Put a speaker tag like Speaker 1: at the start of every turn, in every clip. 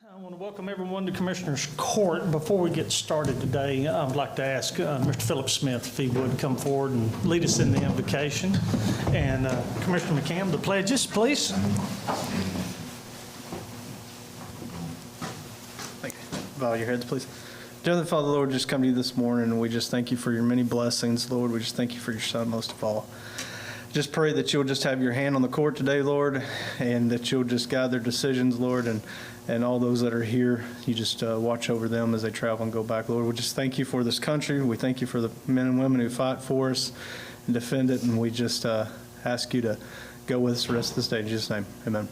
Speaker 1: I want to welcome everyone to Commissioner's Court. Before we get started today, I would like to ask Mr. Philip Smith if he would come forward and lead us in the invocation. And Commissioner McCam, the pledges, please.
Speaker 2: Thank you. Bow your heads, please. Dear Heavenly Father, Lord, just come to you this morning, and we just thank you for your many blessings, Lord. We just thank you for your Son most of all. Just pray that you'll just have your hand on the court today, Lord, and that you'll just guide their decisions, Lord, and all those that are here, you just watch over them as they travel and go back, Lord. We just thank you for this country. We thank you for the men and women who fight for us and defend it, and we just ask you to go with us the rest of this day. In Jesus' name, amen.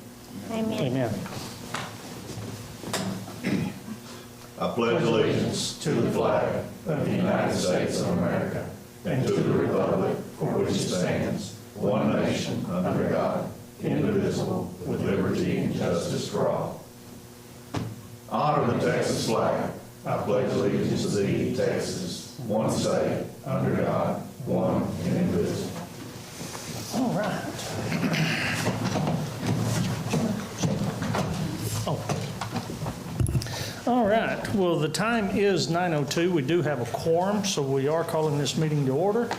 Speaker 3: Amen.
Speaker 1: Amen.
Speaker 4: I pledge allegiance to the flag of the United States of America and to the republic for which it stands, one nation, under God, indivisible, with liberty and justice for all. Honor the Texas flag. I pledge allegiance to thee, Texas, one state, under God, one and indivisible.
Speaker 1: All right. All right. Well, the time is 9:02. We do have a quorum, so we are calling this meeting to order.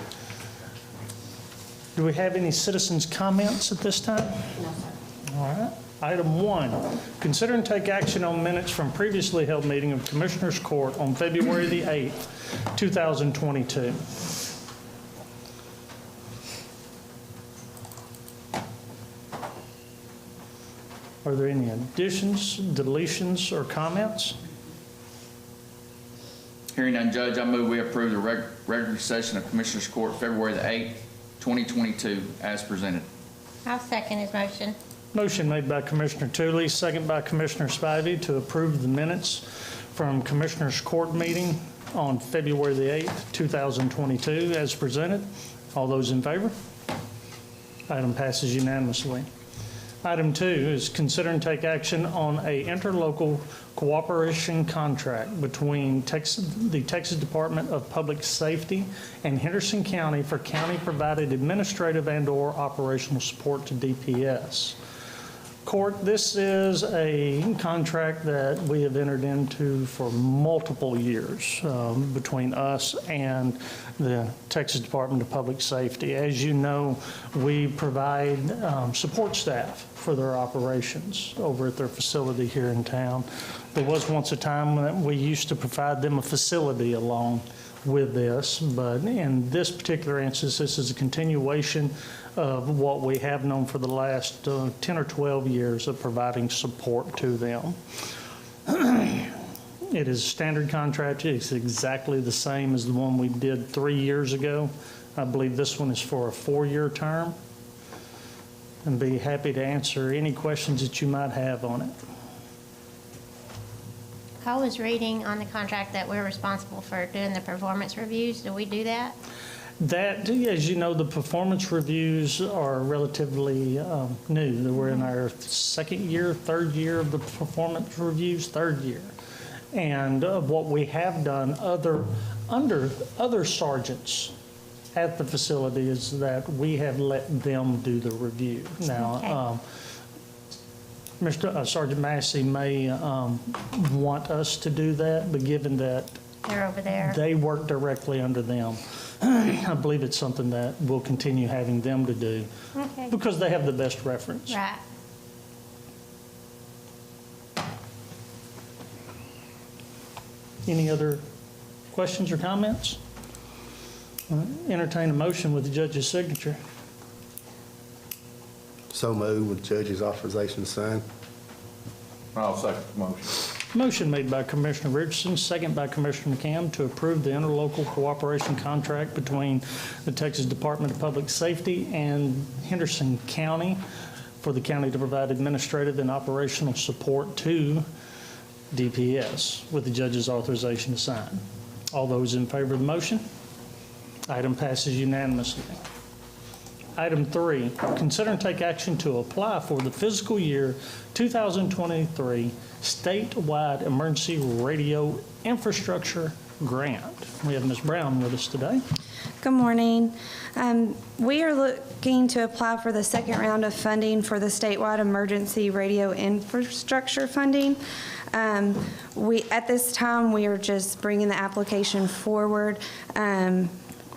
Speaker 1: Do we have any citizens' comments at this time?
Speaker 3: No, sir.
Speaker 1: All right. Item 1, consider and take action on minutes from previously held meeting of Commissioners Court on February the 8th, 2022. Are there any additions, deletions, or comments?
Speaker 5: Hearing none, Judge, I move we approve the regular session of Commissioners Court February the 8th, 2022, as presented.
Speaker 3: I'll second his motion.
Speaker 1: Motion made by Commissioner Tooley, second by Commissioner Spivey to approve the minutes from Commissioners Court meeting on February the 8th, 2022, as presented. All those in favor? Item passes unanimously. Item 2 is consider and take action on a interlocal cooperation contract between the Texas Department of Public Safety and Henderson County for county-provided administrative and/or operational support to DPS. Court, this is a contract that we have entered into for multiple years between us and the Texas Department of Public Safety. As you know, we provide support staff for their operations over at their facility here in town. There was once a time when we used to provide them a facility along with this, but in this particular instance, this is a continuation of what we have known for the last 10 or 12 years of providing support to them. It is a standard contract. It's exactly the same as the one we did 3 years ago. I believe this one is for a 4-year term, and be happy to answer any questions that you might have on it.
Speaker 3: I was reading on the contract that we're responsible for doing the performance reviews. Do we do that?
Speaker 1: That, as you know, the performance reviews are relatively new. We're in our second year, third year of the performance reviews, third year. And what we have done under other sergeants at the facility is that we have let them do the review. Now,
Speaker 3: Okay.
Speaker 1: Sergeant Massey may want us to do that, but given that
Speaker 3: They're over there.
Speaker 1: they work directly under them, I believe it's something that we'll continue having them to do
Speaker 3: Okay.
Speaker 1: because they have the best reference.
Speaker 3: Right.
Speaker 1: Any other questions or comments? Entertain a motion with the judge's signature.
Speaker 6: So moved with judge's authorization to sign.
Speaker 4: I'll second the motion.
Speaker 1: Motion made by Commissioner Richardson, second by Commissioner McCam to approve the interlocal cooperation contract between the Texas Department of Public Safety and Henderson County for the county to provide administrative and operational support to DPS with the judge's authorization to sign. All those in favor of the motion? Item passes unanimously. Item 3, consider and take action to apply for the fiscal year 2023 statewide emergency radio infrastructure grant. We have Ms. Brown with us today.
Speaker 7: Good morning. We are looking to apply for the second round of funding for the statewide emergency radio infrastructure funding. At this time, we are just bringing the application forward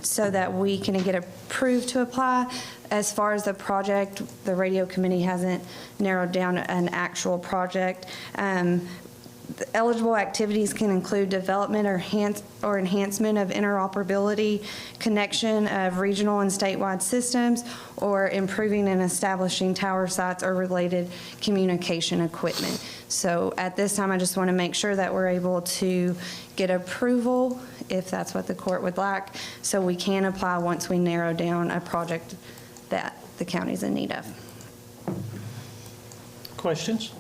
Speaker 7: so that we can get approved to apply. As far as the project, the radio committee hasn't narrowed down an actual project. The eligible activities can include development or enhancement of interoperability, connection of regional and statewide systems, or improving and establishing tower sites or related communication equipment. So at this time, I just want to make sure that we're able to get approval, if that's what the court would like, so we can apply once we narrow down a project that the county's in need of.
Speaker 1: Questions?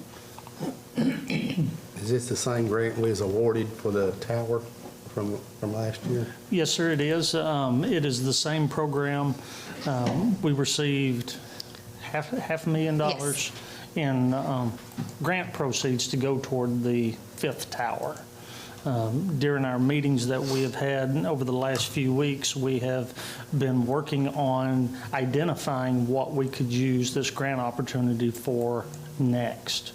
Speaker 6: Is this the same grant we was awarded for the tower from last year?
Speaker 1: Yes, sir, it is. It is the same program. We received half $500,000 in grant proceeds to go toward the fifth tower. During our meetings that we have had over the last few weeks, we have been working on identifying what we could use this grant opportunity for next.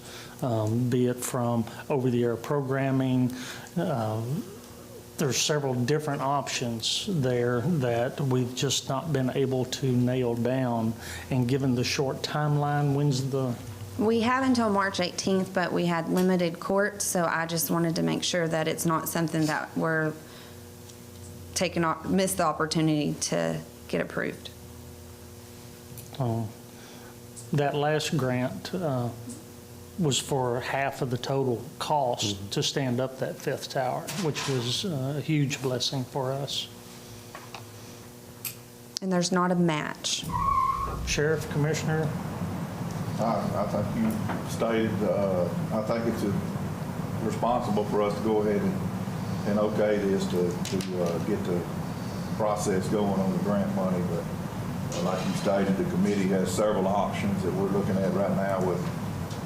Speaker 1: Be it from over-the-air programming. There's several different options there that we've just not been able to nail down. And given the short timeline, when's the...
Speaker 7: We have until March 18th, but we had limited court, so I just wanted to make sure that it's not something that we're miss the opportunity to get approved.
Speaker 1: That last grant was for half of the total cost to stand up that fifth tower, which was a huge blessing for us.
Speaker 7: And there's not a match.
Speaker 1: Sheriff, Commissioner?
Speaker 4: I think you stated, I think it's responsible for us to go ahead and okay this to get the process going on the grant money. But like you stated, the committee has several options that we're looking at right now with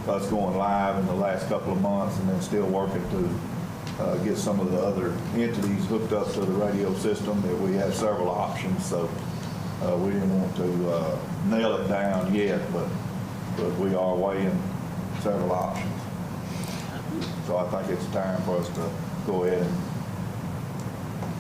Speaker 4: us going live in the last couple of months and then still working to get some of the other entities hooked up to the radio system. That we have several options, so we didn't want to nail it down yet, but we are weighing several options. So I think it's time for us to go ahead and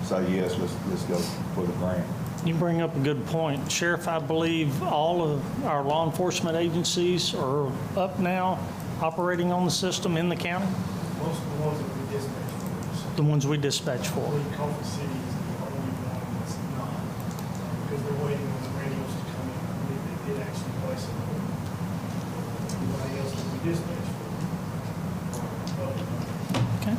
Speaker 4: say, yes, let's go for the grant.
Speaker 1: You bring up a good point. Sheriff, I believe all of our law enforcement agencies are up now, operating on the system in the county?
Speaker 8: Most of the ones that we dispatch for.
Speaker 1: The ones we dispatch for.
Speaker 8: Coffee City is the only one that's not, because they're waiting on the radios to come in. I believe they did actually place it. Everybody else that we dispatch for.
Speaker 1: Okay.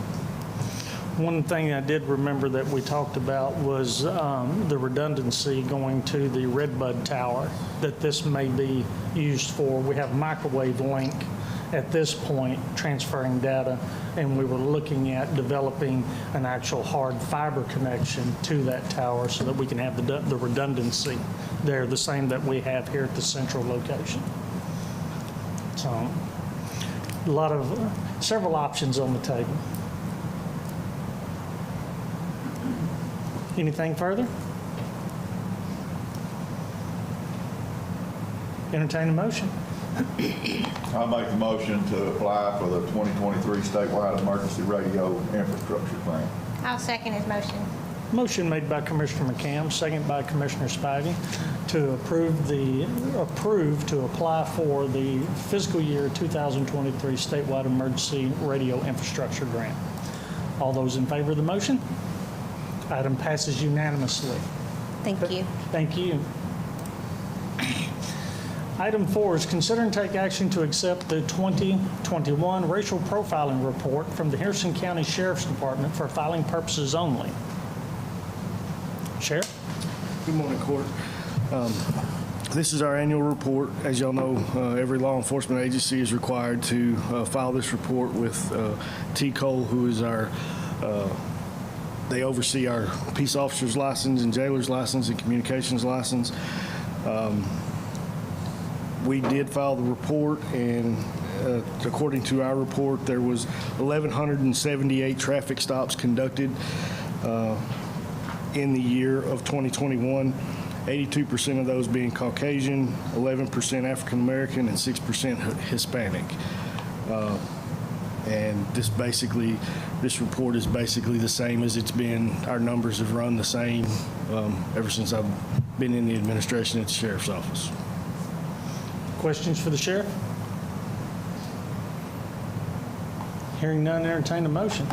Speaker 1: One thing I did remember that we talked about was the redundancy going to the Redbud Tower that this may be used for. We have microwave link at this point transferring data, and we were looking at developing an actual hard fiber connection to that tower so that we can have the redundancy there, the same that we have here at the central location. So several options on the table. Anything further? Entertain a motion.
Speaker 4: I make the motion to apply for the 2023 statewide emergency radio infrastructure grant.
Speaker 3: I'll second his motion.
Speaker 1: Motion made by Commissioner McCam, second by Commissioner Spivey, to approve to apply for the fiscal year 2023 statewide emergency radio infrastructure grant. All those in favor of the motion? Item passes unanimously.
Speaker 7: Thank you.
Speaker 1: Thank you. Item 4 is consider and take action to accept the 2021 racial profiling report from the Henderson County Sheriff's Department for filing purposes only. Sheriff?
Speaker 8: Good morning, Court. This is our annual report. As y'all know, every law enforcement agency is required to file this report with T. Cole, who is they oversee our peace officer's license and jailer's license and communications license. We did file the report, and according to our report, there was 1,178 traffic stops conducted in the year of 2021, 82% of those being Caucasian, 11% African American, and 6% Hispanic. And this report is basically the same as it's been. Our numbers have run the same ever since I've been in the administration at the sheriff's office.
Speaker 1: Questions for the sheriff? Hearing none, entertain a motion.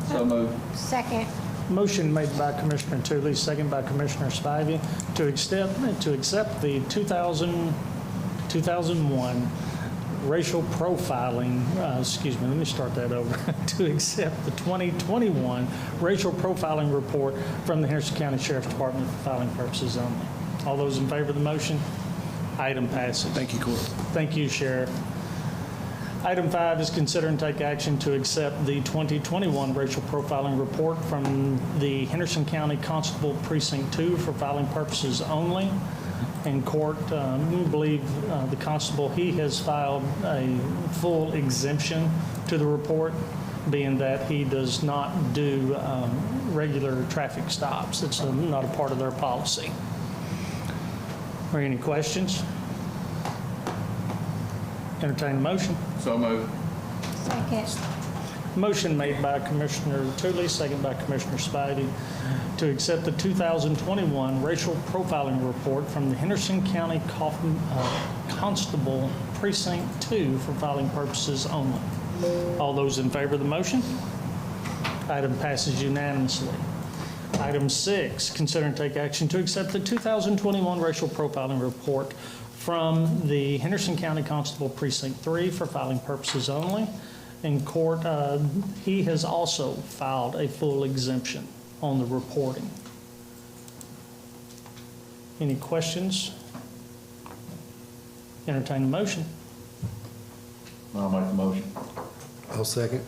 Speaker 5: So moved.
Speaker 3: Second.
Speaker 1: Motion made by Commissioner Tootley, second by Commissioner Spivey, to accept the 2001 racial profiling, let me start that over. To accept the 2021 racial profiling report from the Henderson County Sheriff's Department for filing purposes only. All those in favor of the motion? Item passes.
Speaker 8: Thank you, Court.
Speaker 1: Thank you, Sheriff. Item 5 is consider and take action to accept the 2021 racial profiling report from the Henderson County Constable Precinct 2 for filing purposes only. In court, we believe the constable, he has filed a full exemption to the report, being that he does not do regular traffic stops. It's not a part of their policy. Are any questions? Entertain a motion.
Speaker 5: So moved.
Speaker 3: Second.
Speaker 1: Motion made by Commissioner Tootley, second by Commissioner Spivey, to accept the 2021 racial profiling report from the Henderson County Constable Precinct 2 for filing purposes only. All those in favor of the motion? Item passes unanimously. Item 6, consider and take action to accept the 2021 racial profiling report from the Henderson County Constable Precinct 3 for filing purposes only. In court, he has also filed a full exemption on the reporting. Any questions? Entertain a motion.
Speaker 4: I'll make the motion.
Speaker 6: I'll second.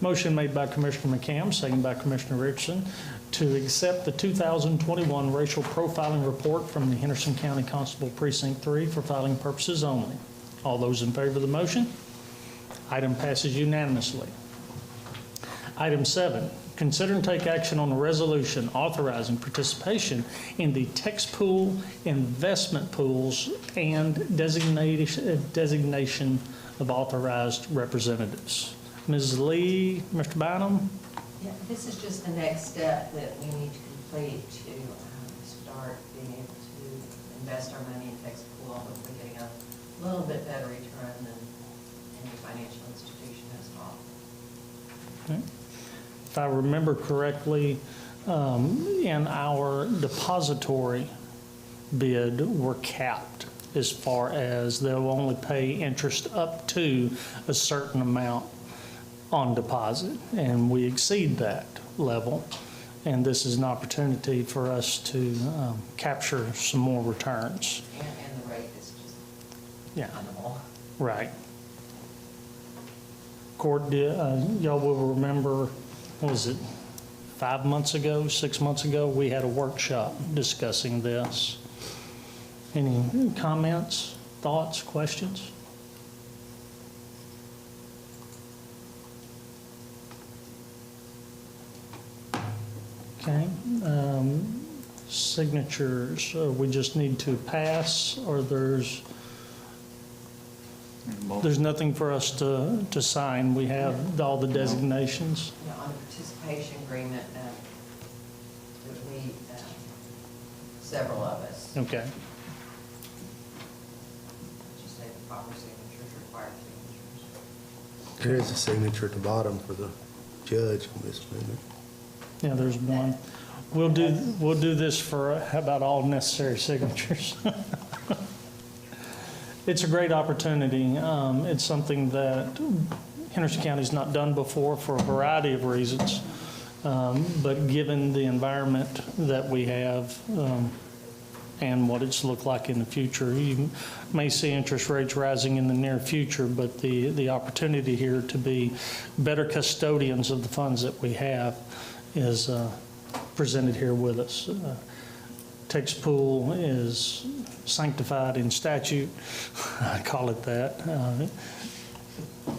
Speaker 1: Motion made by Commissioner McCam, second by Commissioner Richardson, to accept the 2021 racial profiling report from the Henderson County Constable Precinct 3 for filing purposes only. All those in favor of the motion? Item passes unanimously. Item 7, consider and take action on a resolution authorizing participation in the text pool, investment pools, and designation of authorized representatives. Ms. Lee, Mr. Bynum?
Speaker 9: Yeah, this is just the next step that we need to complete to start being able to invest our money in text pool, hopefully getting a little bit better return than any financial institution has to offer.
Speaker 1: Okay. If I remember correctly, in our depository bid, we're capped as far as they'll only pay interest up to a certain amount on deposit, and we exceed that level. And this is an opportunity for us to capture some more returns.
Speaker 9: And the rate is just minimal.
Speaker 1: Right. Court, y'all will remember, what was it, 5 months ago, 6 months ago, we had a workshop discussing this. Any comments, thoughts, questions? Okay. Signatures, we just need to pass, or there's nothing for us to sign. We have all the designations.
Speaker 9: You know, on the participation agreement, it would need several of us.
Speaker 1: Okay.
Speaker 9: Just say the proper signatures, required signatures.
Speaker 6: There is a signature at the bottom for the judge on this amendment.
Speaker 1: Yeah, there's one. We'll do this for, how about all necessary signatures? It's a great opportunity. It's something that Henderson County's not done before for a variety of reasons. But given the environment that we have and what it's looked like in the future, you may see interest rates rising in the near future, but the opportunity here to be better custodians of the funds that we have is presented here with us. Text pool is sanctified in statute. I call it that.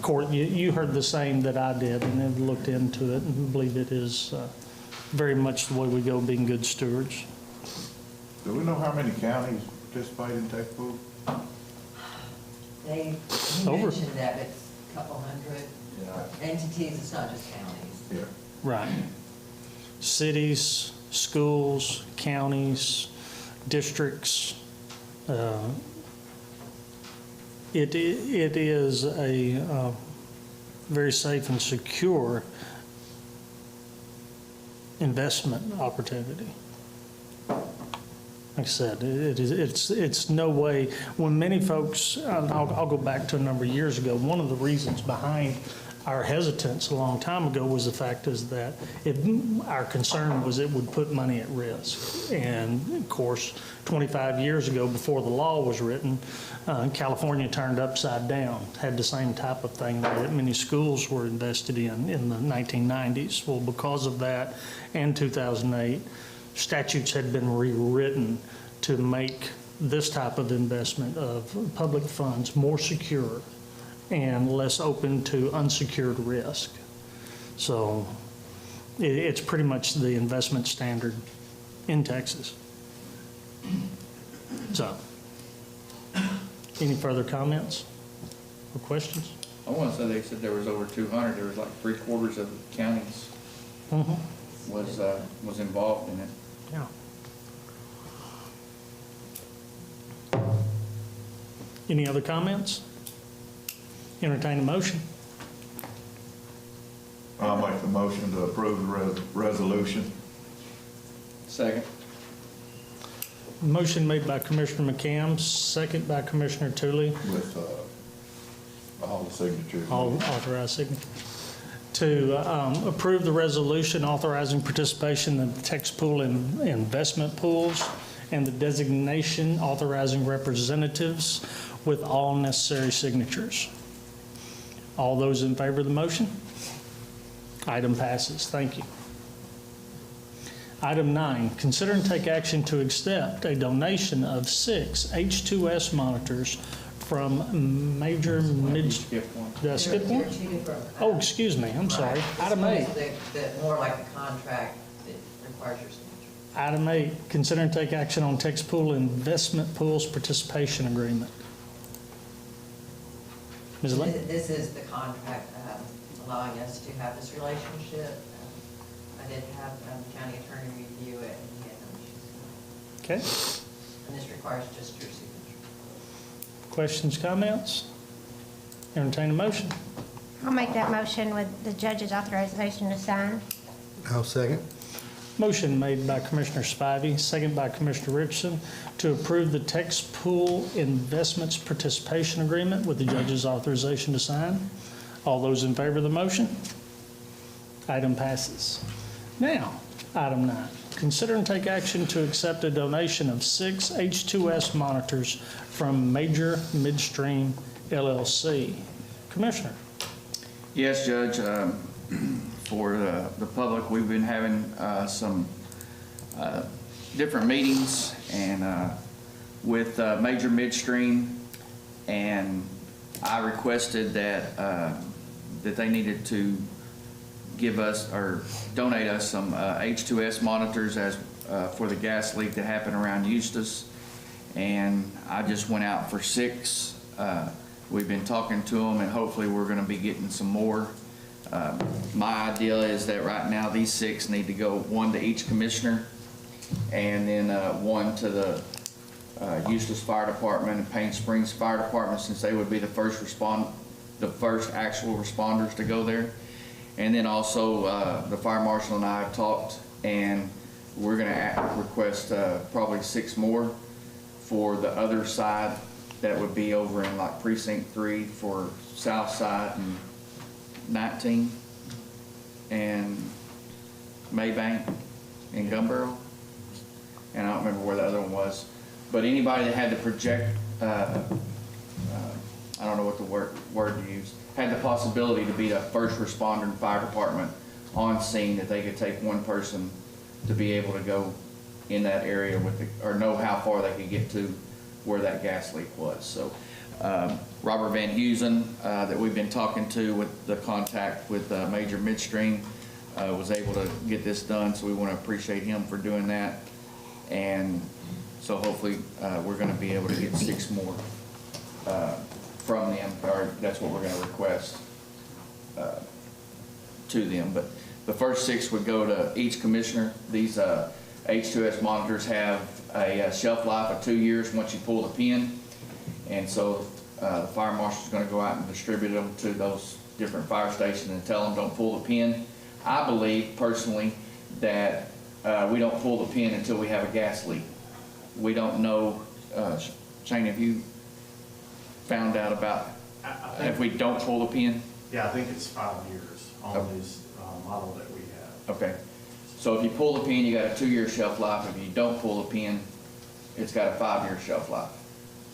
Speaker 1: Court, you heard the same that I did and have looked into it and believe it is very much the way we go, being good stewards.
Speaker 4: Do we know how many counties participate in Tech Pool?
Speaker 9: He
Speaker 1: Over.
Speaker 9: mentioned that it's a couple hundred entities, it's not just counties.
Speaker 4: Yeah.
Speaker 1: Right. Cities, schools, counties, districts. It is a very safe and secure investment opportunity. Like I said, it's no way, when many folks, I'll go back to a number of years ago, one of the reasons behind our hesitance a long time ago was the fact is that our concern was it would put money at risk. And of course, 25 years ago, before the law was written, California turned upside down, had the same type of thing that many schools were invested in the 1990s. Well, because of that and 2008, statutes had been rewritten to make this type of investment of public funds more secure and less open to unsecured risk. So it's pretty much the investment standard in Texas. So, any further comments or questions?
Speaker 5: I want to say they said there was over 200. There was like 3/4 of the counties was involved in it.
Speaker 1: Yeah. Any other comments? Entertain a motion.
Speaker 4: I'll make the motion to approve the resolution.
Speaker 5: Second.
Speaker 1: Motion made by Commissioner McCam, second by Commissioner Tooley,
Speaker 4: With all the signatures.
Speaker 1: all authorized signatures, to approve the resolution authorizing participation in the tax pool and investment pools and the designation authorizing representatives with all necessary signatures. All those in favor of the motion? Item passes. Thank you. Item 9, consider and take action to accept a donation of 6 H2S monitors from Major Mid.
Speaker 5: Skip one.
Speaker 1: Did I skip
Speaker 9: There are
Speaker 1: one?
Speaker 9: two different.
Speaker 1: Oh, excuse me, I'm sorry.
Speaker 9: Right.
Speaker 1: Item
Speaker 9: This
Speaker 1: 8.
Speaker 9: one is the more like a contract that requires your signature.
Speaker 1: Item 8, consider and take action on tax pool investment pools participation agreement. Ms. Lee?
Speaker 9: This is the contract allowing us to have this relationship. I did have the county attorney review it, and he had no issues.
Speaker 1: Okay.
Speaker 9: And this requires just your signature.
Speaker 1: Questions, comments? Entertain a motion.
Speaker 3: I'll make that motion with the judge's authorization to sign.
Speaker 6: I'll second.
Speaker 1: Motion made by Commissioner Spivey, second by Commissioner Richardson, to approve the tax pool investments participation agreement with the judge's authorization to sign. All those in favor of the motion? Item passes. Now, item 9, consider and take action to accept a donation of 6 H2S monitors from Major Midstream LLC. Commissioner?
Speaker 5: Yes, Judge. For the public, we've been having some different meetings and with Major Midstream, and I requested that that they needed to give us or donate us some H2S monitors as for the gas leak that happened around Eustis, and I just went out for 6. We've been talking to them, and hopefully we're going to be getting some more. My idea is that right now these 6 need to go, 1 to each commissioner, and then 1 to the Eustis Fire Department and Paint Springs Fire Department, since they would be the first actual responders to go there. And then also the fire marshal and I have talked, and we're going to request probably 6 more for the other side. That would be over in like precinct 3 for south side and 19 and Maybank and Gunbarrel, and I don't remember where the other one was. But anybody that had the project, I don't know what the word to use, had the possibility to be the first responder and fire department on scene, that they could take 1 person to be able to go in that area with or know how far they could get to where that gas leak was. So Robert Van Heusen, that we've been talking to with the contact with Major Midstream, was able to get this done, so we want to appreciate him for doing that. And so hopefully, we're going to be able to get 6 more from them, or that's what we're going to request to them. But the first 6 would go to each commissioner. These H2S monitors have a shelf life of 2 years once you pull the pin. And so the fire marshal's going to go out and distribute them to those different fire stations and tell them don't pull the pin. I believe personally that we don't pull the pin until we have a gas leak. We don't know, Shane, have you found out about if we don't pull the pin?
Speaker 10: Yeah, I think it's 5 years on this model that we have.
Speaker 5: Okay. So if you pull the pin, you got a 2-year shelf life. If you don't pull the pin, it's got a 5-year shelf life.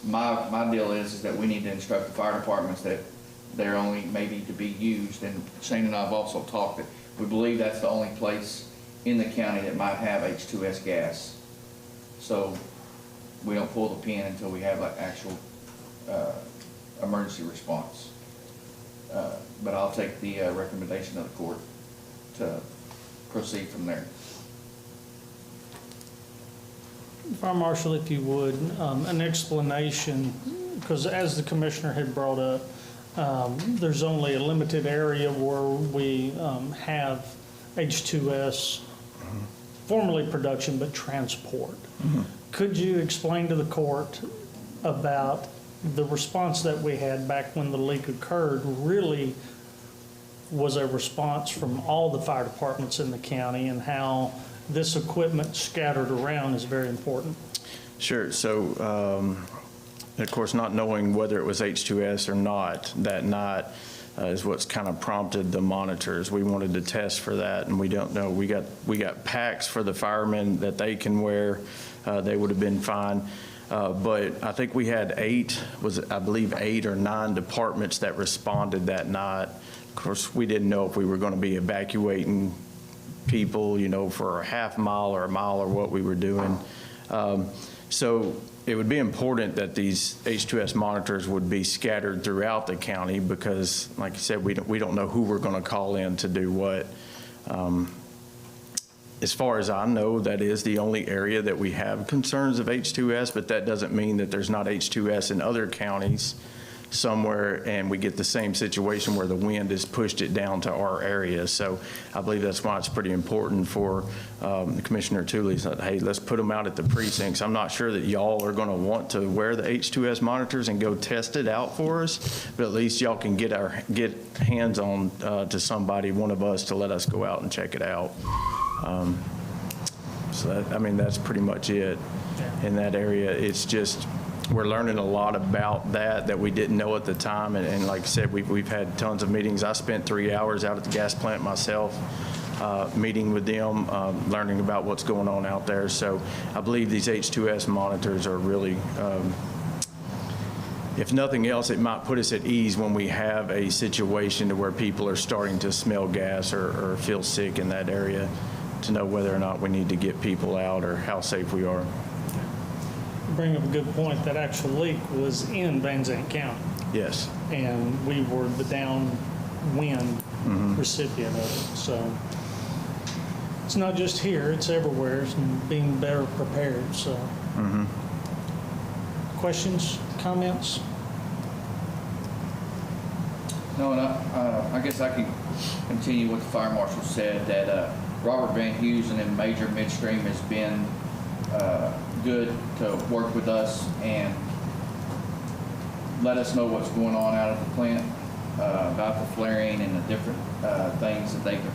Speaker 5: My deal is that we need to instruct the fire departments that they're only maybe to be used, and Shane and I have also talked that we believe that's the only place in the county that might have H2S gas. So we don't pull the pin until we have like actual emergency response. But I'll take the recommendation of the court to proceed from there.
Speaker 1: Fire Marshal, if you would, an explanation, because as the commissioner had brought up, there's only a limited area where we have H2S, formerly production, but transport. Could you explain to the court about the response that we had back when the leak occurred really was a response from all the fire departments in the county, and how this equipment scattered around is very important?
Speaker 2: Sure. So, of course, not knowing whether it was H2S or not that night is what's kind of prompted the monitors. We wanted to test for that, and we don't know. We got packs for the firemen that they can wear. They would have been fine. But I think we had 8 or 9 departments that responded that night. Of course, we didn't know if we were going to be evacuating people, for a half mile or a mile or what we were doing. So it would be important that these H2S monitors would be scattered throughout the county, because, like you said, we don't know who we're going to call in to do what. As far as I know, that is the only area that we have concerns of H2S, but that doesn't mean that there's not H2S in other counties somewhere, and we get the same situation where the wind has pushed it down to our area. So I believe that's why it's pretty important for Commissioner Tooley said, hey, let's put them out at the precincts. I'm not sure that y'all are going to want to wear the H2S monitors and go test it out for us, but at least y'all can get hands on to somebody, one of us, to let us go out and check it out. So that's pretty much it in that area. It's just, we're learning a lot about that we didn't know at the time. And like I said, we've had tons of meetings. I spent 3 hours out at the gas plant myself, meeting with them, learning about what's going on out there. So I believe these H2S monitors are really, if nothing else, it might put us at ease when we have a situation to where people are starting to smell gas or feel sick in that area, to know whether or not we need to get people out or how safe we are.
Speaker 1: Bring up a good point. That actual leak was in Van Zandt County.
Speaker 2: Yes.
Speaker 1: And we were the downwind recipient of it. So it's not just here, it's everywhere, and being better prepared. So questions, comments?
Speaker 5: No, and I guess I can continue what the fire marshal said, that Robert Van Heusen and Major Midstream has been good to work with us and let us know what's going on out at the plant about the flaring and the different things that they could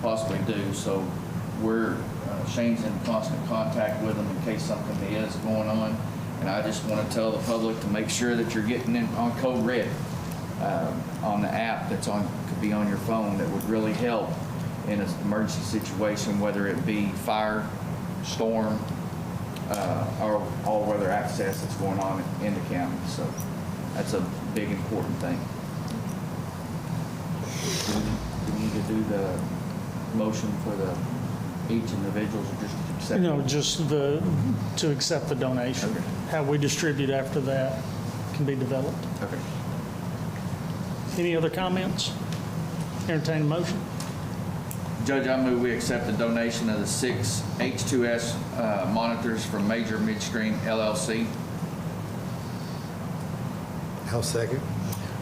Speaker 5: possibly do. So Shane's in constant contact with them in case something is going on. And I just want to tell the public to make sure that you're getting in on code red on the app could be on your phone. That would really help in an emergency situation, whether it be fire, storm, or all weather access that's going on in the county. So that's a big important thing. Do we need to do the motion for each individual, or just accept?
Speaker 1: Just to accept the donation.
Speaker 5: Okay.
Speaker 1: How we distribute after that can be developed.
Speaker 5: Okay.
Speaker 1: Any other comments? Entertain a motion.
Speaker 5: Judge, I move we accept the donation of the 6 H2S monitors from Major Midstream LLC.
Speaker 6: I'll second.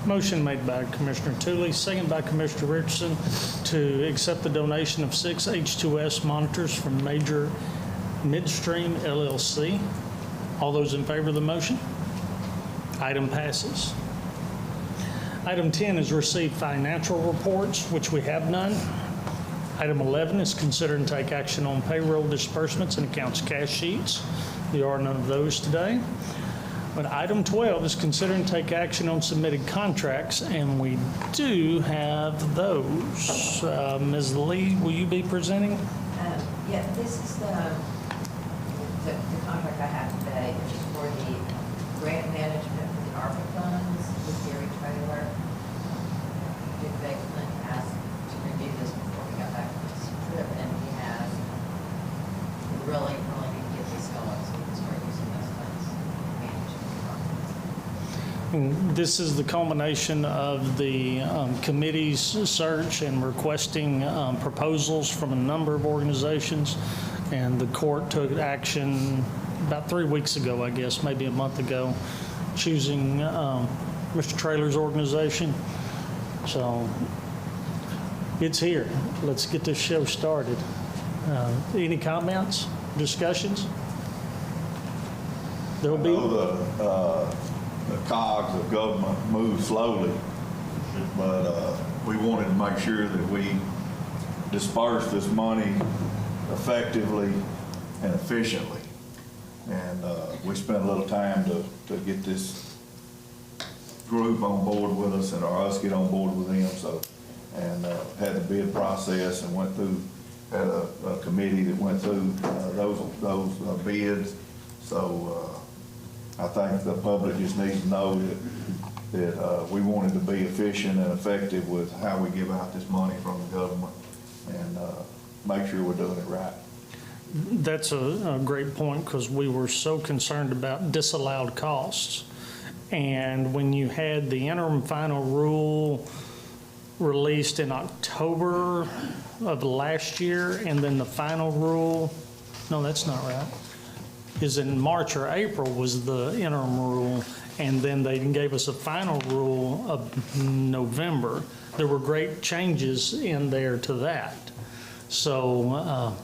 Speaker 1: Motion made by Commissioner Tooley, second by Commissioner Richardson to accept the donation of 6 H2S monitors from Major Midstream LLC. All those in favor of the motion? Item passes. Item 10 is receive financial reports, which we have none. Item 11 is consider and take action on payroll disbursements and accounts cash sheets. There are none of those today. But item 12 is consider and take action on submitted contracts, and we do have those. Ms. Lee, will you be presenting?
Speaker 9: Yeah, this is the contract I have today, which is for the grant management for the ARPA funds with Gary Trailer. Dick Beckman asked to review this before we got back from this trip, and he has. We really need to get this going so we can start using those funds to manage the
Speaker 1: This is the culmination of the committee's search and requesting proposals from a number of organizations. And the court took action about 3 weeks ago, I guess, maybe a month ago, choosing Mr. Traylor's organization. So it's here. Let's get this show started. Any comments, discussions? There'll
Speaker 4: I
Speaker 1: be.
Speaker 4: know the cogs of government move slowly, but we wanted to make sure that we disperse this money effectively and efficiently. And we spent a little time to get this group on board with us and or us get on board with them. So, and had the bid process and went through, had a committee that went through those bids. So I think the public just needs to know that we wanted to be efficient and effective with how we give out this money from the government and make sure we're doing it right.
Speaker 1: That's a great point, because we were so concerned about disallowed costs. And when you had the interim final rule released in October of last year, and then the final rule, no, that's not right, is in March or April was the interim rule, and then they gave us a final rule of November. There were great changes in there to that. So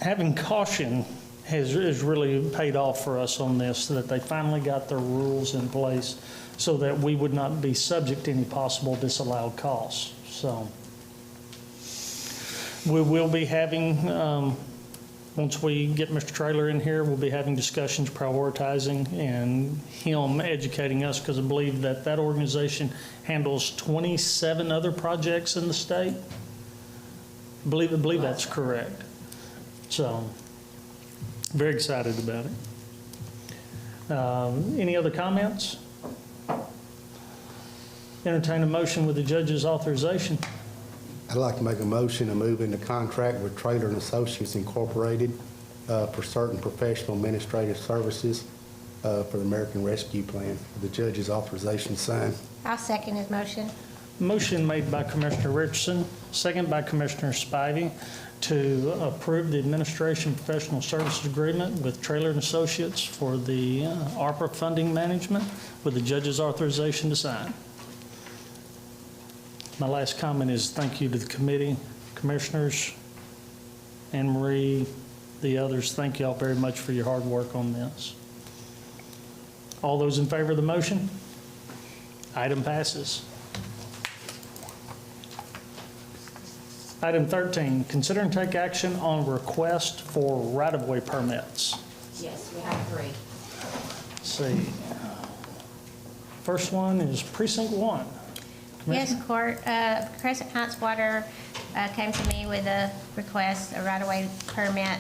Speaker 1: having caution has really paid off for us on this, that they finally got their rules in place so that we would not be subject to any possible disallowed costs. So we will be having, once we get Mr. Traylor in here, we'll be having discussions prioritizing and him educating us, because I believe that organization handles 27 other projects in the state. I believe that's correct. So, very excited about it. Any other comments? Entertain a motion with the judge's authorization.
Speaker 6: I'd like to make a motion to move into contract with Traylor and Associates Incorporated for certain professional administrative services for the American Rescue Plan. The judge's authorization signed.
Speaker 3: I'll second his motion.
Speaker 1: Motion made by Commissioner Richardson, second by Commissioner Spivey, to approve the administration professional services agreement with Traylor and Associates for the ARPA funding management with the judge's authorization to sign. My last comment is thank you to the committee, commissioners, Anne Marie, the others. Thank you all very much for your hard work on this. All those in favor of the motion? Item passes. Item 13, consider and take action on request for right-of-way permits.
Speaker 9: Yes, we have 3.
Speaker 1: Let's see. First one is Precinct 1.
Speaker 3: Yes, Court. Crescent Heights Water came to me with a request, a right-of-way permit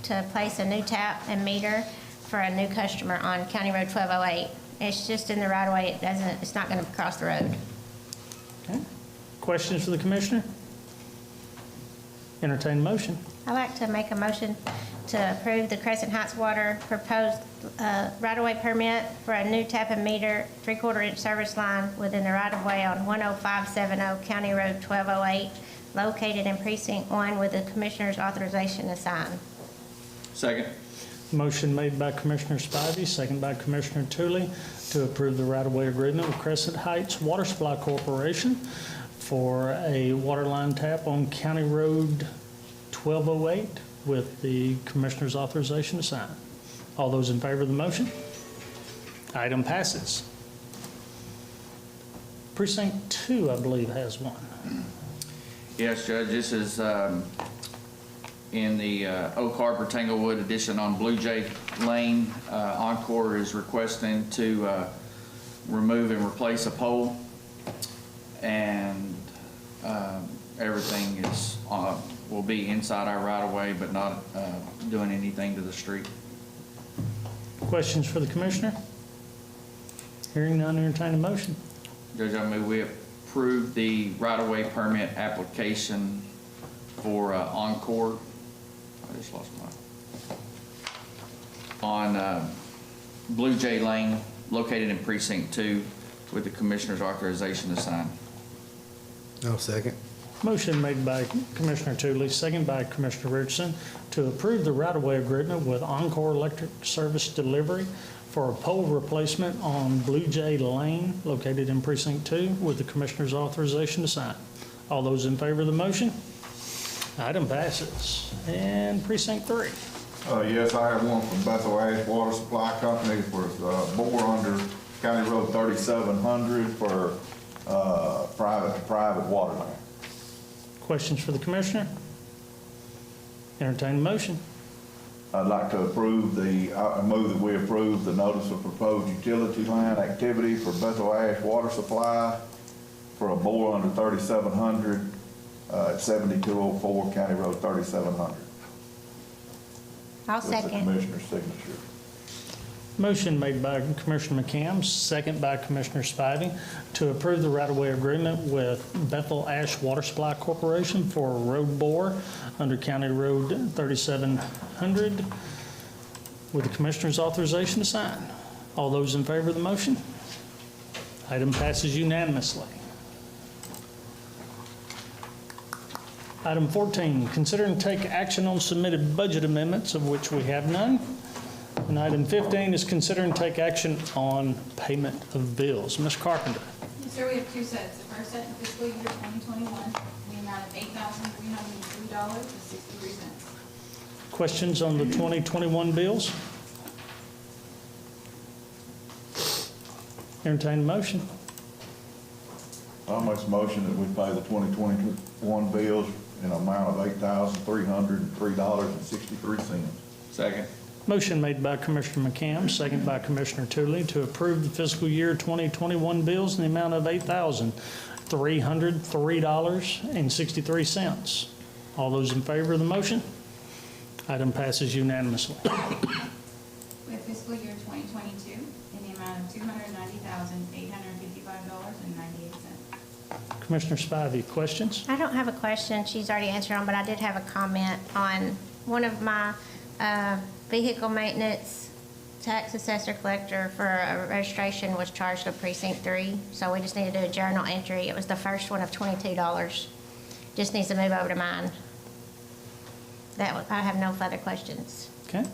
Speaker 3: to place a new tap and meter for a new customer on County Road 1208. It's just in the right-of-way. It's not going to cross the road.
Speaker 1: Okay. Questions for the commissioner? Entertain a motion.
Speaker 3: I'd like to make a motion to approve the Crescent Heights Water proposed right-of-way permit for a new tap and meter 3/4-inch service line within the right-of-way on 10570 County Road 1208, located in Precinct 1 with the Commissioner's authorization to sign.
Speaker 5: Second.
Speaker 1: Motion made by Commissioner Spivey, second by Commissioner Tooley, to approve the right-of-way agreement with Crescent Heights Water Supply Corporation for a water line tap on County Road 1208 with the Commissioner's authorization to sign. All those in favor of the motion? Item passes. Precinct 2, I believe, has one.
Speaker 5: Yes, Judge, this is in the Oak Harbor Tanglewood addition on Blue Jay Lane. Encore is requesting to remove and replace a pole, and everything is will be inside our right-of-way, but not doing anything to the street.
Speaker 1: Questions for the Commissioner? Hearing none, entertain a motion.
Speaker 5: Judge, I move we approve the right-of-way permit application for Encore. I just lost mine. On Blue Jay Lane, located in Precinct 2, with the Commissioner's authorization to sign.
Speaker 6: I'll second.
Speaker 1: Motion made by Commissioner Tooley, second by Commissioner Richardson, to approve the right-of-way agreement with Encore Electric Service Delivery for a pole replacement on Blue Jay Lane, located in Precinct 2, with the Commissioner's authorization to sign. All those in favor of the motion? Item passes. And Precinct 3.
Speaker 4: Yes, I have one from Bethel Ash Water Supply Company for bore under County Road 3700 for private water line.
Speaker 1: Questions for the Commissioner? Entertain a motion.
Speaker 4: I'd like to approve I move that we approve the notice of proposed utility line activity for Bethel Ash Water Supply for a bore under 3700 at 7204 County Road 3700.
Speaker 3: I'll
Speaker 4: With the
Speaker 3: second.
Speaker 4: Commissioner's signature.
Speaker 1: Motion made by Commissioner McCams, second by Commissioner Spivey, to approve the right-of-way agreement with Bethel Ash Water Supply Corporation for a road bore under County Road 3700 with the Commissioner's authorization to sign. All those in favor of the motion? Item passes unanimously. Item 14, consider and take action on submitted budget amendments, of which we have none. And item 15 is consider and take action on payment of bills. Ms. Carpenter.
Speaker 11: Yes, sir, we have two sets. The first set in fiscal year 2021, the amount of $8,303.63.
Speaker 1: Questions on the 2021 bills? Entertain a motion.
Speaker 4: I'll make a motion that we pay the 2021 bills in an amount of $8,303.63.
Speaker 5: Second.
Speaker 1: Motion made by Commissioner McCams, second by Commissioner Tooley, to approve the fiscal year 2021 bills in the amount of $8,303.63. All those in favor of the motion? Item passes unanimously.
Speaker 11: We have fiscal year 2022 in the amount of $290,855.98.
Speaker 1: Commissioner Spivey, questions?
Speaker 3: I don't have a question. She's already answered on, but I did have a comment on one of my vehicle maintenance tax assessor collector for a registration was charged to Precinct 3. So we just need to do a journal entry. It was the first one of $22. Just needs to move over to mine. I have no further questions.
Speaker 1: Okay.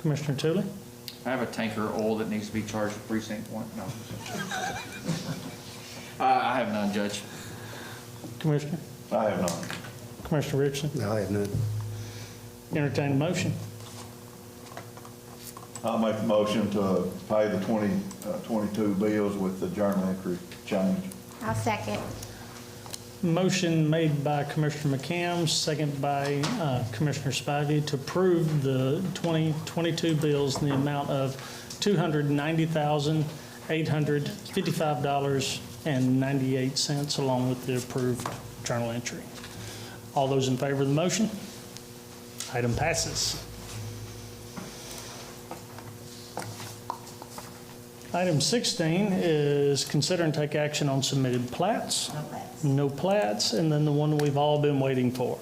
Speaker 1: Commissioner Tooley?
Speaker 5: I have a tanker of oil that needs to be charged to Precinct 1. No. I have none, Judge.
Speaker 1: Commissioner?
Speaker 4: I have none.
Speaker 1: Commissioner Richardson?
Speaker 6: No, I have none.
Speaker 1: Entertain a motion.
Speaker 4: I'll make the motion to pay the 2022 bills with the journal entry change.
Speaker 3: I'll second.
Speaker 1: Motion made by Commissioner McCams, second by Commissioner Spivey, to approve the 2022 bills in the amount of $290,855.98, along with the approved journal entry. All those in favor of the motion? Item passes. Item 16 is consider and take action on submitted plats.
Speaker 9: No plats.
Speaker 1: No plats, and then the one we've all been waiting for.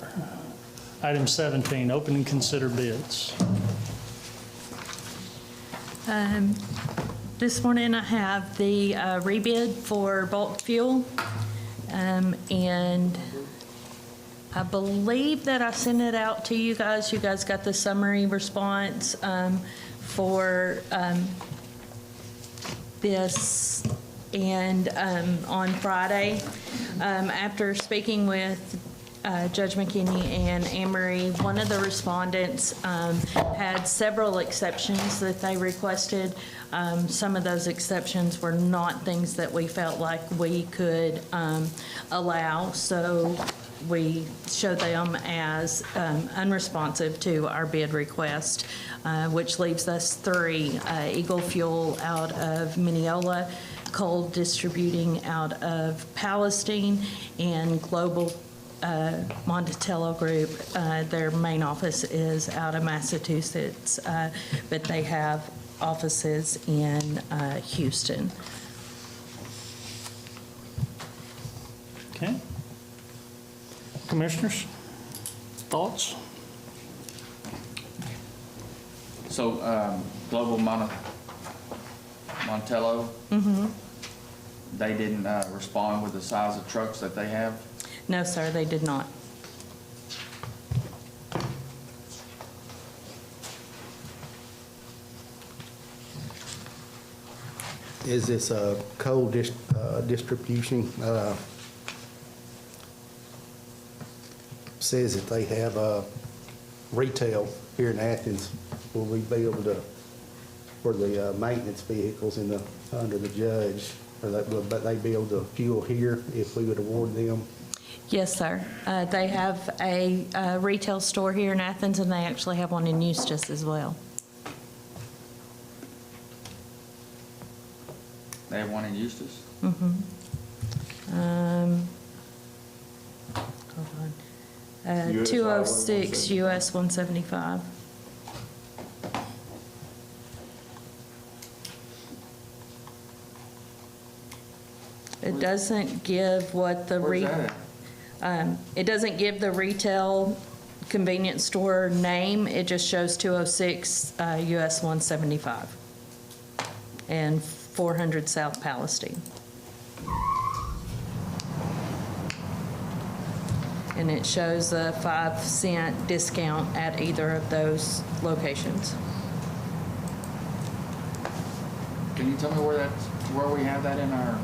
Speaker 1: Item 17, open and consider bids.
Speaker 12: This morning I have the rebid for bulk fuel, and I believe that I sent it out to you guys. You guys got the summary response for this, and on Friday, after speaking with Judge McKinney and Anne Marie, one of the respondents had several exceptions that they requested. Some of those exceptions were not things that we felt like we could allow, so we showed them as unresponsive to our bid request, which leaves us 3, Eagle Fuel out of Mineola, Coal Distributing out of Palestine, and Global Monticello Group. Their main office is out of Massachusetts, but they have offices in Houston.
Speaker 1: Okay. Commissioners, thoughts?
Speaker 5: So, Global Monticello, they didn't respond with the size of trucks that they have?
Speaker 12: No, sir, they did not.
Speaker 6: Is this a coal distribution? Says that they have retail here in Athens. Will we be able to, for the maintenance vehicles under the judge, will they be able to fuel here if we would award them?
Speaker 12: Yes, sir. They have a retail store here in Athens, and they actually have one in Eustis as well.
Speaker 5: They have one in Eustis?
Speaker 12: Hold on. 206 US 175. It doesn't give what the
Speaker 5: Where's that at?
Speaker 12: It doesn't give the retail convenience store name. It just shows 206 US 175 and 400 South Palestine. And it shows a 5-cent discount at either of those locations.
Speaker 5: Can you tell me where we have that in our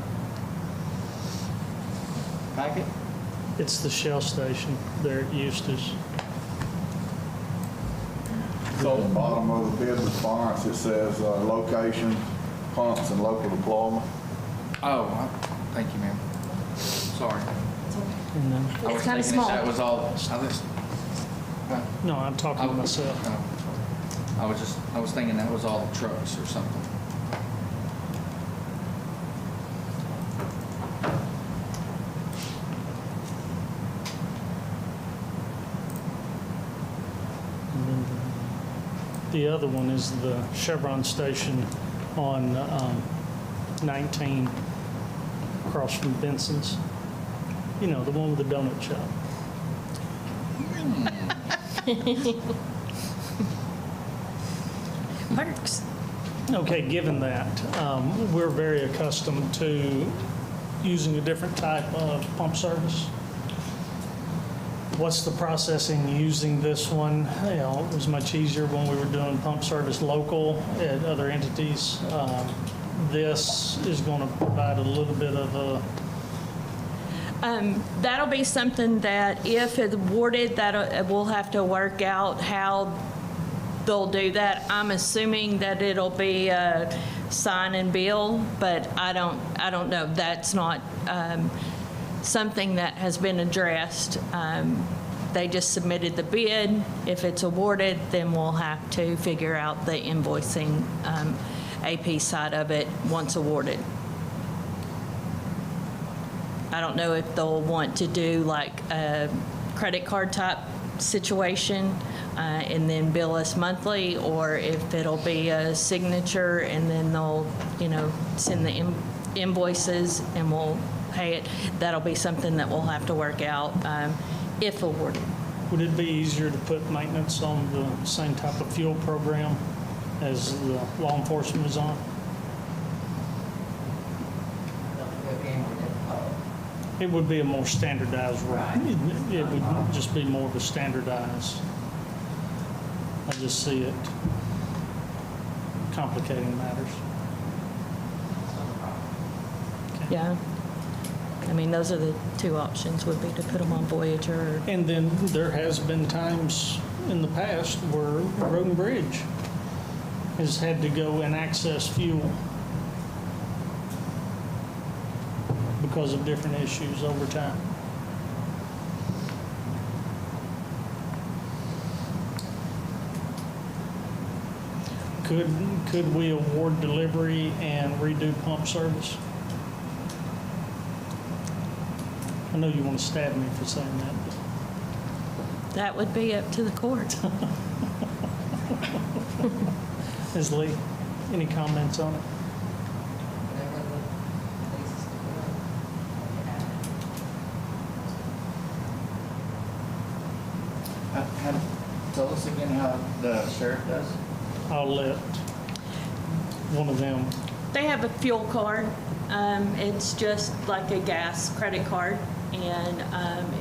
Speaker 5: packet?
Speaker 1: It's the Shell station there at Eustis.
Speaker 4: So at the bottom of the bid response, it says location, pumps, and local deployment.
Speaker 5: Oh, thank you, ma'am. Sorry.
Speaker 1: And then,
Speaker 5: I was
Speaker 12: It's kinda
Speaker 5: thinking
Speaker 12: small.
Speaker 5: that was all.
Speaker 1: no, I'm talking to myself.
Speaker 5: I was thinking that was all the trucks or something.
Speaker 1: And then the other one is the Chevron station on 19 across from Benson's. You know, the one with the donut shop.
Speaker 12: Works.
Speaker 1: Okay, given that, we're very accustomed to using a different type of pump service. What's the process in using this one? You know, it was much easier when we were doing pump service local at other entities. This is going to provide a little bit of a,
Speaker 12: That'll be something that if it's awarded, that we'll have to work out how they'll do that. I'm assuming that it'll be a sign and bill, but I don't know. That's not something that has been addressed. They just submitted the bid. If it's awarded, then we'll have to figure out the invoicing AP side of it once awarded. I don't know if they'll want to do like a credit card type situation and then bill us monthly, or if it'll be a signature and then they'll, send the invoices and we'll pay it. That'll be something that we'll have to work out if awarded.
Speaker 1: Would it be easier to put maintenance on the same type of fuel program as the law enforcement is on? It would be a more standardized rate. It would just be more of a standardized. I just see it complicating matters.
Speaker 12: Yeah. I mean, those are the two options, would be to put them on Voyager.
Speaker 1: And then there has been times in the past where Road and Bridge has had to go and access fuel because of different issues over time. Could we award delivery and redo pump service? I know you want to stab me for saying that, but
Speaker 12: That would be up to the court.
Speaker 1: Ms. Lee, any comments on it?
Speaker 5: Tell us again how the sheriff does?
Speaker 1: I'll let one of them.
Speaker 12: They have a fuel card. It's just like a gas credit card, and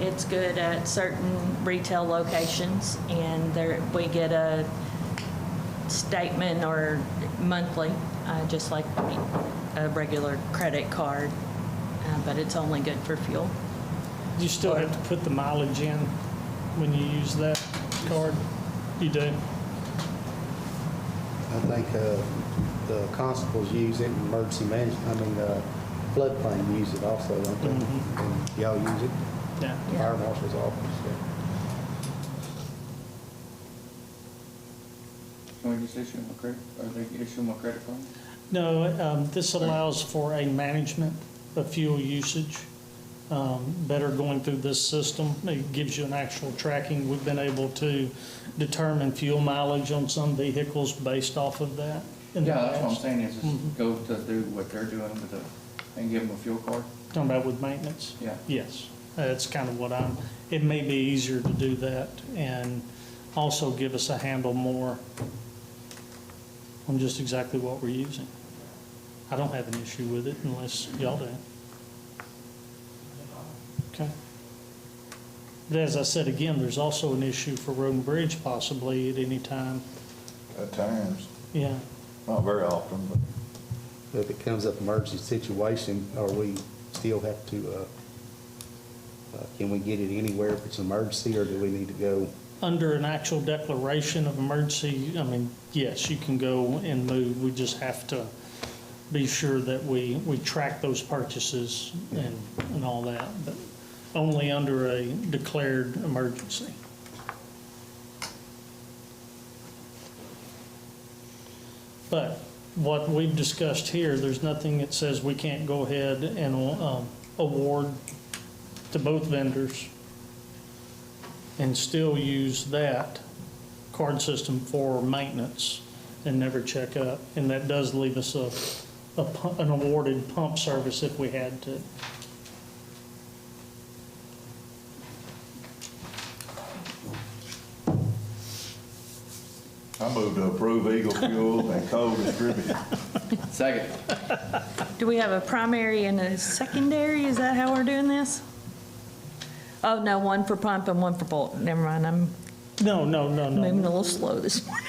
Speaker 12: it's good at certain retail locations, and we get a statement or monthly, just like a regular credit card, but it's only good for fuel.
Speaker 1: Do you still have to put the mileage in when you use that card? You do?
Speaker 6: I think the constables use it, emergency management, floodplain use it also, don't they? And y'all use it?
Speaker 1: Yeah.
Speaker 6: Fire marshal's office, yeah.
Speaker 5: Can we just issue them a credit, or they issue them a credit card?
Speaker 1: No, this allows for a management of fuel usage, better going through this system. It gives you an actual tracking. We've been able to determine fuel mileage on some vehicles based off of that.
Speaker 5: Yeah, that's what I'm saying, is just go to do what they're doing with and give them a fuel card?
Speaker 1: Talking about with maintenance?
Speaker 5: Yeah.
Speaker 1: Yes, that's kind of what it may be easier to do that and also give us a handle more on just exactly what we're using. I don't have an issue with it unless y'all do. Okay. But as I said again, there's also an issue for Road and Bridge possibly at any time.
Speaker 4: At times,
Speaker 1: Yeah.
Speaker 4: not very often, but
Speaker 6: If it comes up emergency situation, or we still have to, can we get it anywhere if it's an emergency, or do we need to go?
Speaker 1: Under an actual declaration of emergency, yes, you can go and move. We just have to be sure that we track those purchases and all that, but only under a declared emergency. But what we've discussed here, there's nothing that says we can't go ahead and award to both vendors and still use that card system for maintenance and never check up. And that does leave us an awarded pump service if we had to.
Speaker 4: I move to approve Eagle Fuel and co-distribute.
Speaker 5: Second.
Speaker 12: Do we have a primary and a secondary? Is that how we're doing this? Oh, no, one for pump and one for bulk. Never mind, I'm
Speaker 1: No.
Speaker 12: moving a little slow this morning.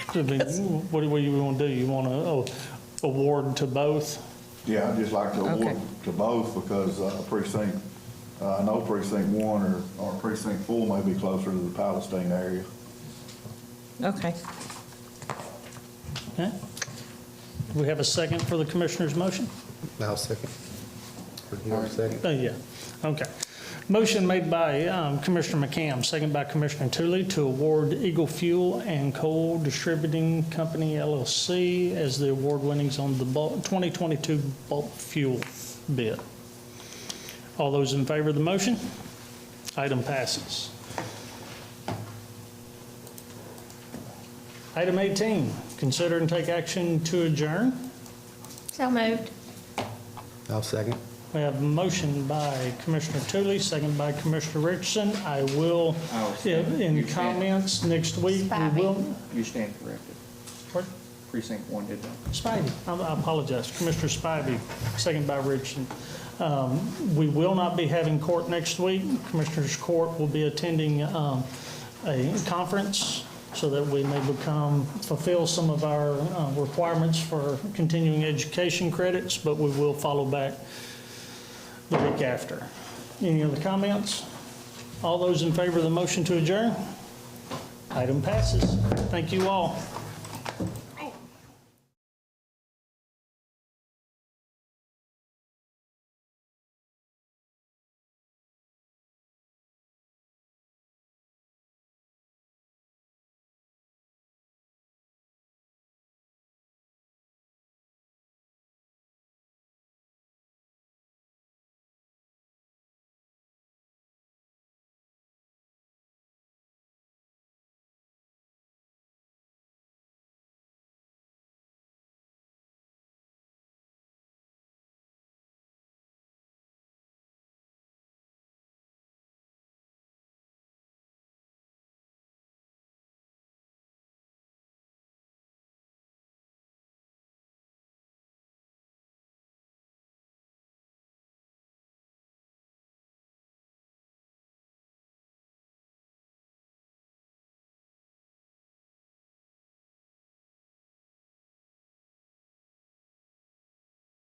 Speaker 1: What do you want to do? You want to award to both?
Speaker 4: Yeah, I'd just like to award
Speaker 12: Okay.
Speaker 4: to both because precinct, I know precinct 1 or precinct 4 may be closer to the Palestine area.
Speaker 12: Okay.
Speaker 1: Okay. Do we have a second for the commissioner's motion?
Speaker 6: I'll second. Or do you want a second?
Speaker 1: Yeah, okay. Motion made by Commissioner McCam, second by Commissioner Tooley, to award Eagle Fuel and Coal Distributing Company LLC as the award winnings on the 2022 bulk fuel bid. All those in favor of the motion? Item passes. Item 18, consider and take action to adjourn.
Speaker 3: So moved.
Speaker 6: I'll second.
Speaker 1: We have a motion by Commissioner Tooley, second by Commissioner Richardson. I will, in comments next week, we will.
Speaker 5: You stand corrected.
Speaker 1: Pardon?
Speaker 5: Precinct 1 did that.
Speaker 1: Spivey, I apologize, Commissioner Spivey, second by Richardson. We will not be having court next week. Commissioners Court will be attending a conference so that we may fulfill some of our requirements for continuing education credits, but we will follow back the week after. Any other comments? All those in favor of the motion to adjourn? Item passes. Thank you all.